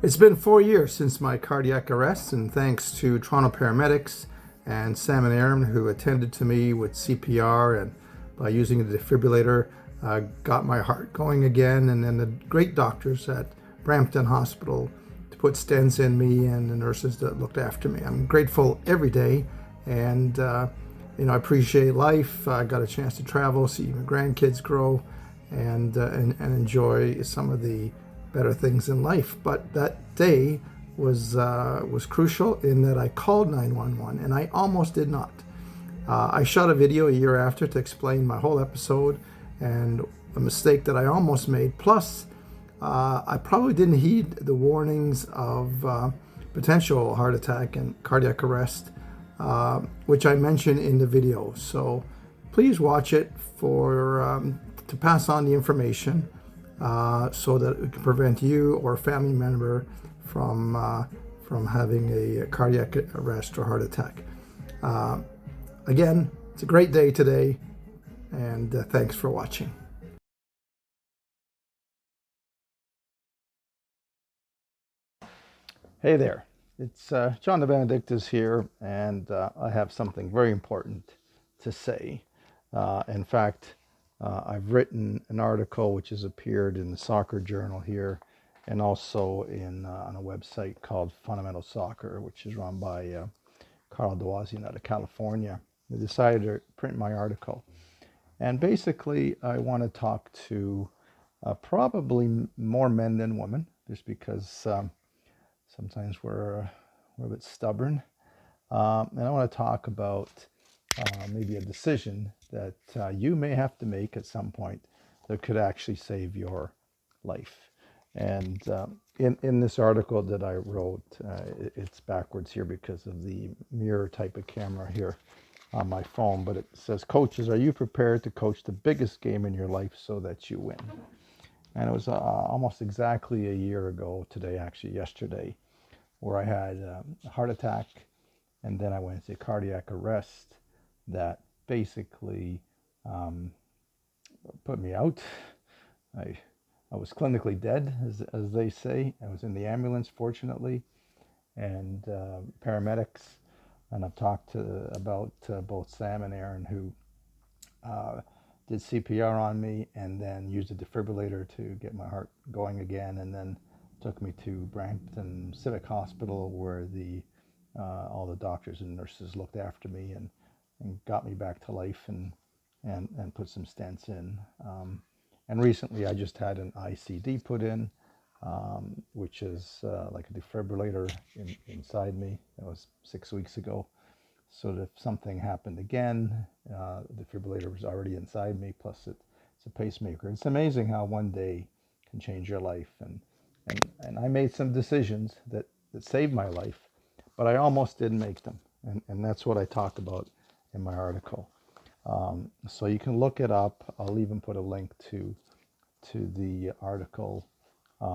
It's been 4 years since my cardiac arrest, and thanks to Toronto Paramedics and Sam and Aaron, who attended to me with CPR and by using a defibrillator, got my heart going again. And then the great doctors at Brampton Hospital to put stents in me, and the nurses that looked after me. I'm grateful every day, and I appreciate life. I got a chance to travel, see my grandkids grow, and enjoy some of the better things in life. But that day was crucial in that I called 911 and I almost did not. I shot a video a year after to explain my whole episode and a mistake that I almost made. Plus, I probably didn't heed the warnings of potential heart attack and cardiac arrest, which I mentioned in the video. So please watch it to pass on the information so that it can prevent you or a family member from having a cardiac arrest or heart attack. Again, it's a great day today, and thanks for watching. Hey there, it's John the Benedictus here, and I have something very important to say. In fact, I've written an article which has appeared in the Soccer Journal here, and also on a website called Fundamental Soccer, which is run by Carl Dawasian out of California. I decided to print my article, and basically I want to talk to probably more men than women, just because sometimes we're a bit stubborn, and I want to talk about maybe a decision that you may have to make at some point that could actually save your life. And in this article that I wrote, it's backwards here because of the mirror type of camera here on my phone, but it says, "Coaches, are you prepared to coach the biggest game in your life so that you win?" And it was almost exactly a year ago today, actually yesterday, where I had a heart attack, and then I went into cardiac arrest that basically put me out. I was clinically dead, as they say. I was in the ambulance, fortunately, and paramedics, and I've talked about both Sam and Aaron, who did CPR on me and then used a defibrillator to get my heart going again, and then took me to Brampton Civic Hospital, where all the doctors and nurses looked after me and got me back to life and put some stents in. And recently I just had an ICD put in, which is like a defibrillator inside me. That was 6 weeks ago. So that if something happened again, the defibrillator was already inside me, plus it's a pacemaker. It's amazing how one day can change your life. And I made some decisions that saved my life, but I almost didn't make them. And that's what I talk about in my article. So you can look it up. I'll even put a link to the article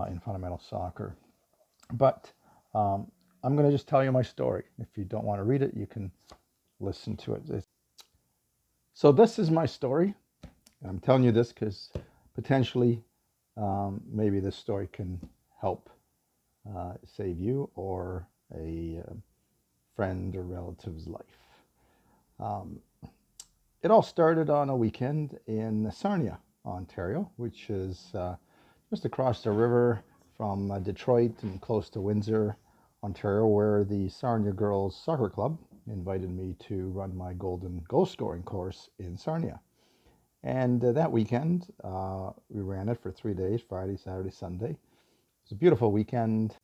in Fundamental Soccer. But I'm going to just tell you my story. If you don't want to read it, you can listen to it. So this is my story. I'm telling you this because potentially maybe this story can help save you or a friend or relative's life. It all started on a weekend in Sarnia, Ontario, which is just across the river from Detroit and close to Windsor, Ontario, where the Sarnia Girls Soccer Club invited me to run my golden goal scoring course in Sarnia. And that weekend, we ran it for 3 days, Friday, Saturday, Sunday. It was a beautiful weekend.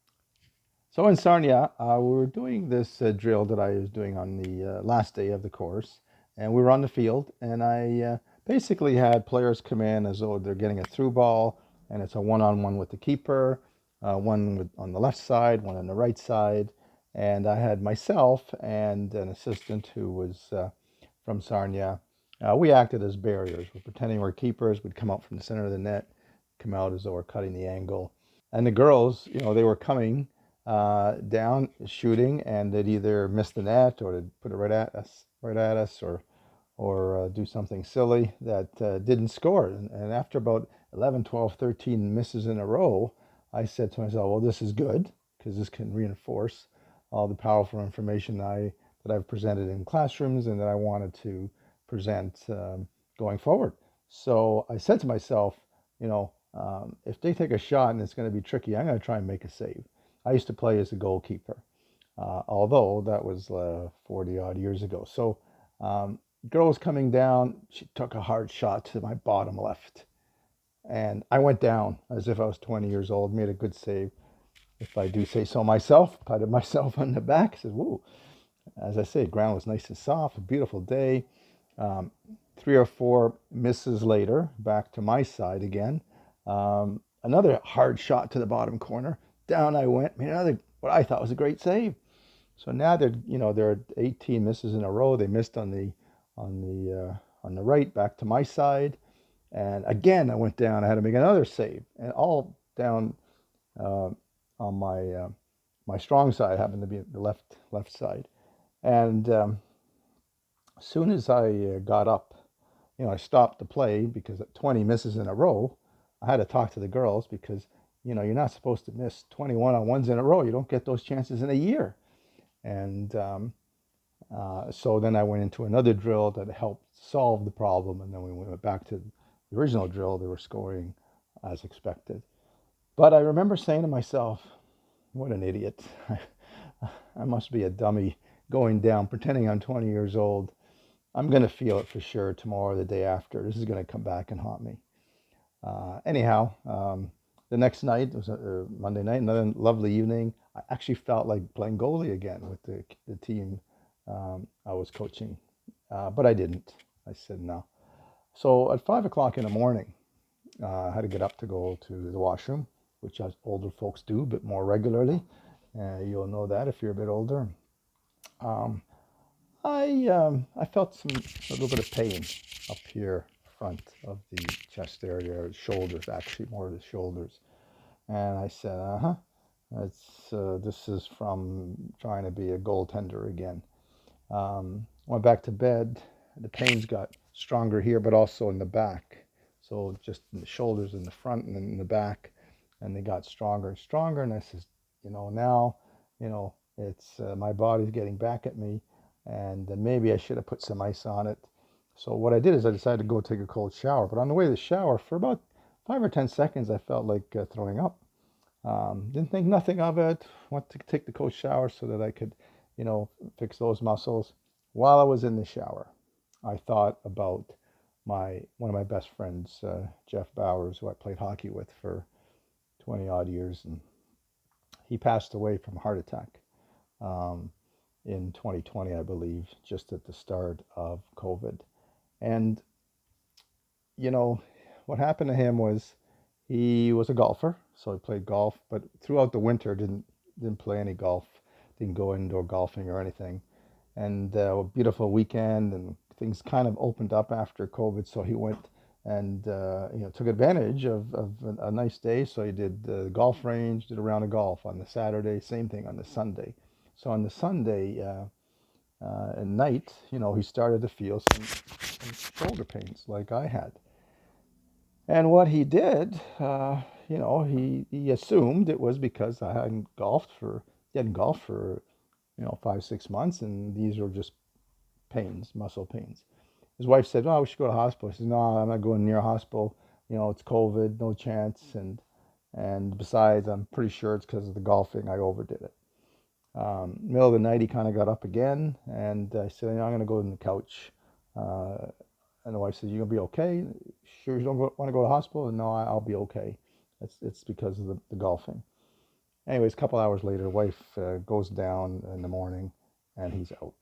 So in Sarnia, we were doing this drill that I was doing on the last day of the course. And we were on the field, and I basically had players come in as though they're getting a through ball, and it's a one-on-one with the keeper, one on the left side, one on the right side. And I had myself and an assistant who was from Sarnia. We acted as barriers. We're pretending we're keepers. We'd come out from the center of the net, come out as though we're cutting the angle. And the girls, they were coming down, shooting, and they'd either miss the net or they'd put it right at us, or do something silly that didn't score. And after about 11, 12, 13 misses in a row, I said to myself, well, this is good because this can reinforce all the powerful information that I've presented in classrooms and that I wanted to present going forward. So I said to myself, if they take a shot and it's going to be tricky, I'm going to try and make a save. I used to play as a goalkeeper, although that was 40 odd years ago. So girl was coming down. She took a hard shot to my bottom left. And I went down as if I was 20 years old, made a good save. If I do say so myself, patted myself on the back, said, whoa. As I say, the ground was nice and soft, a beautiful day. 3 or 4 misses later, back to my side again. Another hard shot to the bottom corner. Down I went, made another, what I thought was a great save. So now there are 18 misses in a row. They missed on the right, back to my side. And again, I went down. I had to make another save, and all down on my strong side happened to be the left side. And as soon as I got up, I stopped the play because at 20 misses in a row, I had to talk to the girls because you're not supposed to miss 21 on ones in a row. You don't get those chances in a year. And so then I went into another drill that helped solve the problem, and then we went back to the original drill. They were scoring as expected. But I remember saying to myself, what an idiot. I must be a dummy going down, pretending I'm 20 years old. I'm going to feel it for sure tomorrow or the day after. This is going to come back and haunt me. Anyhow, the next night, it was a Monday night, another lovely evening. I actually felt like playing goalie again with the team I was coaching, but I didn't. I said no. So at 5 o'clock in the morning, I had to get up to go to the washroom, which us older folks do, but more regularly. You'll know that if you're a bit older. I felt a little bit of pain up here front of the chest area, shoulders, actually more of the shoulders. And I said, this is from trying to be a goaltender again. Went back to bed. The pains got stronger here, but also in the back. So just in the shoulders, in the front, and in the back, and they got stronger and stronger. And I says, now, it's my body's getting back at me, and maybe I should have put some ice on it. So what I did is I decided to go take a cold shower. But on the way to the shower, for about 5 or 10 seconds, I felt like throwing up. Didn't think nothing of it. Went to take the cold shower so that I could, fix those muscles. While I was in the shower, I thought about one of my best friends, Jeff Bowers, who I played hockey with for 20 odd years, and he passed away from a heart attack in 2020, I believe, just at the start of COVID. And what happened to him was he was a golfer, so he played golf, but throughout the winter didn't play any golf, didn't go indoor golfing or anything. And a beautiful weekend, and things kind of opened up after COVID, so he went and took advantage of a nice day. So he did the golf range, did a round of golf on the Saturday, same thing on the Sunday. So on the Sunday at night, he started to feel some shoulder pains like I had. And what he did, he assumed it was because I hadn't golfed for 5, 6 months, and these were just pains, muscle pains. His wife said, "Oh, we should go to the hospital." He said, "No, I'm not going near a hospital. It's COVID, no chance. And besides, I'm pretty sure it's because of the golfing. I overdid it." Middle of the night, he kind of got up again, and I said, "I'm going to go on the couch." And the wife said, "You gonna be okay? Sure you don't want to go to the hospital?" And no, I'll be okay. It's because of the golfing. Anyways, a couple hours later, wife goes down in the morning, and he's out.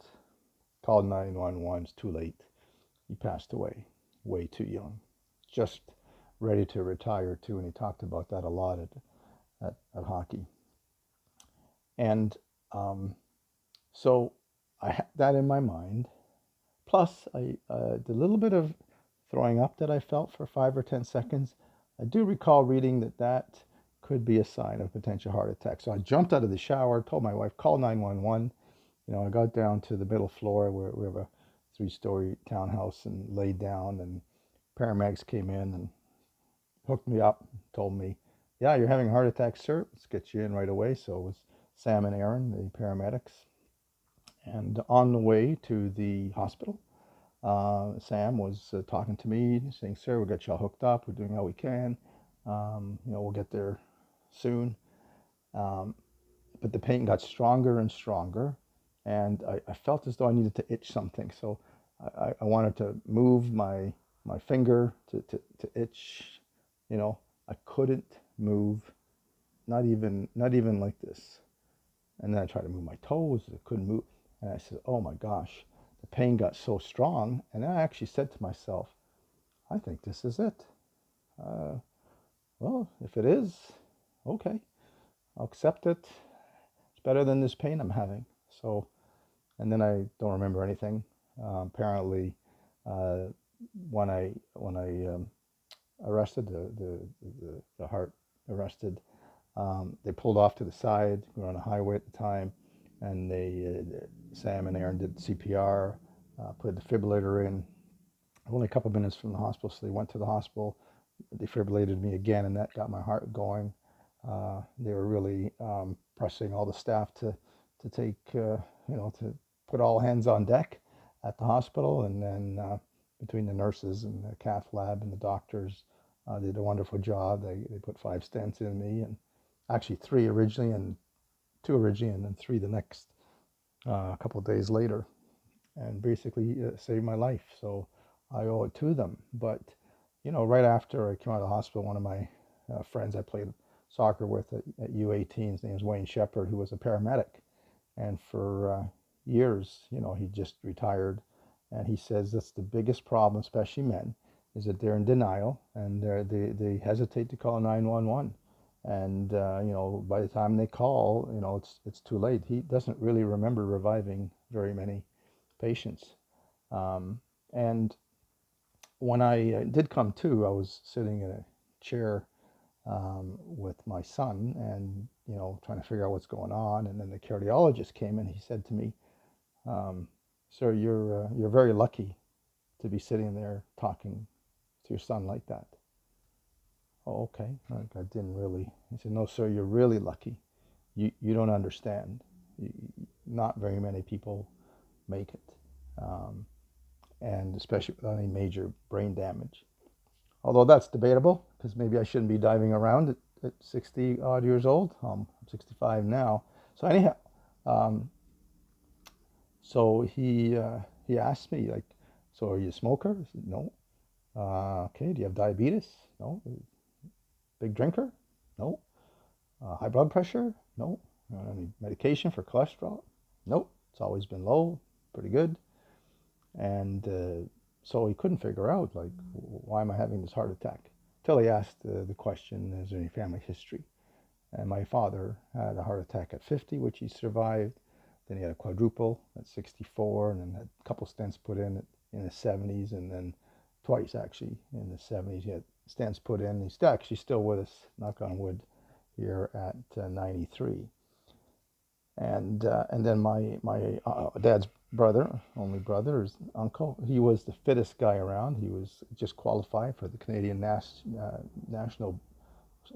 Called 911. It's too late. He passed away, way too young, just ready to retire too. And he talked about that a lot at hockey. And so I had that in my mind. Plus, the little bit of throwing up that I felt for 5 or 10 seconds, I do recall reading that could be a sign of potential heart attack. So I jumped out of the shower, told my wife, call 911. I got down to the middle floor where we have a 3-story townhouse and laid down, and paramedics came in and hooked me up, told me Yeah, you're having a heart attack, sir. Let's get you in right away. So it was Sam and Aaron, the paramedics. And on the way to the hospital, Sam was talking to me, saying, "Sir, we'll get you all hooked up. We're doing all we can. We'll get there soon." Um, but the pain got stronger and stronger, and I felt as though I needed to itch something. So I wanted to move my finger to itch. I couldn't move, not even like this. And then I tried to move my toes. I couldn't move. And I said, "Oh my gosh." The pain got so strong. And then I actually said to myself, "I think this is it. Uh, well, if it is, okay, I'll accept it. It's better than this pain I'm having." So, and then I don't remember anything. Apparently, uh, when I arrested the heart arrested, they pulled off to the side. We were on a highway at the time, and Sam and Aaron did CPR, put a defibrillator in. Only a couple of minutes from the hospital, so they went to the hospital, defibrillated me again, and that got my heart going. They were really pressing all the staff to take, to put all hands on deck at the hospital, and then between the nurses and the cath lab and the doctors, did a wonderful job. They put 5 stents in me, and actually 3 originally, and 2 originally, and then 3 the next a couple of days later, and basically saved my life. So I owe it to them. But right after I came out of the hospital, one of my friends I played soccer with at U18, his name is Wayne Shepard, who was a paramedic, and for years, he just retired, and he says that's the biggest problem, especially men, is that they're in denial, and they hesitate to call 911. And by the time they call, it's too late. He doesn't really remember reviving very many patients. And when I did come to, I was sitting in a chair with my son, and trying to figure out what's going on. And then the cardiologist came, and he said to me, "Sir, you're very lucky to be sitting there talking to your son like that." "Oh, okay." I didn't really. He said, "No, sir, you're really lucky. You don't understand. You, not very many people make it, and especially without any major brain damage. Although that's debatable, because maybe I shouldn't be diving around at 60 odd years old. I'm 65 now. So anyhow, um, so he asked me, like, "So are you a smoker?" I said, "No." "Okay, do you have diabetes?" "No." "Big drinker?" "No." "High blood pressure?" "No." "Any medication for cholesterol?" "Nope. It's always been low, pretty good." And so he couldn't figure out, like, why am I having this heart attack? Till he asked the question, "Is there any family history?" And my father had a heart attack at 50, which he survived. Then he had a quadruple at 64, and then had a couple stents put in the 70s, and then twice actually in the 70s. He had stents put in. He's actually still with us, knock on wood, here at 93. And then my dad's brother, only brother, his uncle, he was the fittest guy around. He was just qualified for the Canadian national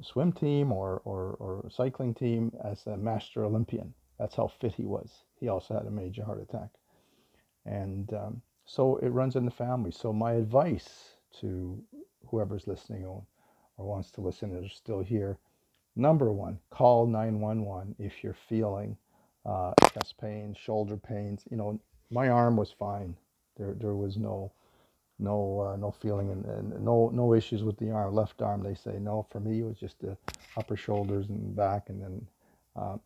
swim team or cycling team as a master Olympian. That's how fit he was. He also had a major heart attack. And so it runs in the family. So my advice to whoever's listening or wants to listen and is still here, number one, call 911 if you're feeling chest pains, shoulder pains. My arm was fine. There was no feeling, and no issues with the arm, left arm. They say no. For me, it was just the upper shoulders and back, and then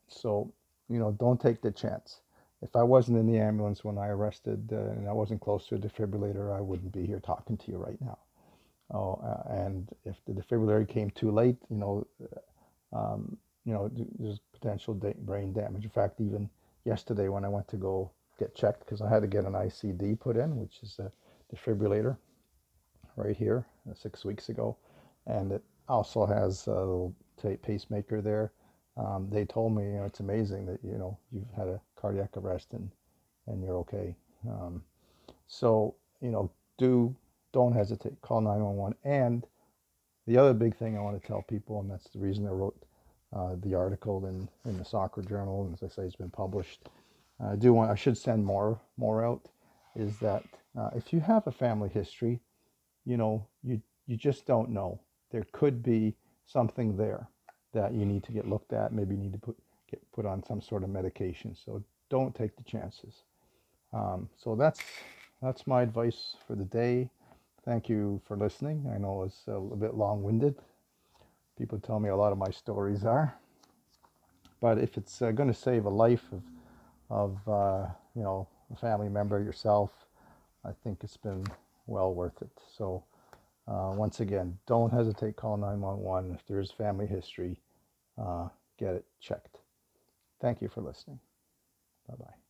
so don't take the chance. If I wasn't in the ambulance when I arrested and I wasn't close to a defibrillator, I wouldn't be here talking to you right now. Oh, and if the defibrillator came too late, there's potential brain damage. In fact, even yesterday when I went to go get checked, because I had to get an ICD put in, which is a defibrillator, right here 6 weeks ago, and it also has a little pacemaker there. They told me, it's amazing that you've had a cardiac arrest and you're okay. So do don't hesitate. Call 911, and The other big thing I want to tell people, and that's the reason I wrote the article in the Soccer Journal, and as I say, it's been published. I should send more out. Is that if you have a family history, you just don't know. There could be something there that you need to get looked at. Maybe you need to get put on some sort of medication. So don't take the chances. So that's my advice for the day. Thank you for listening. I know it's a little bit long-winded. People tell me a lot of my stories are, but if it's going to save a life of a family member, yourself, I think it's been well worth it. So once again, don't hesitate. Call 911 if there is family history. Get it checked. Thank you for listening. Bye bye.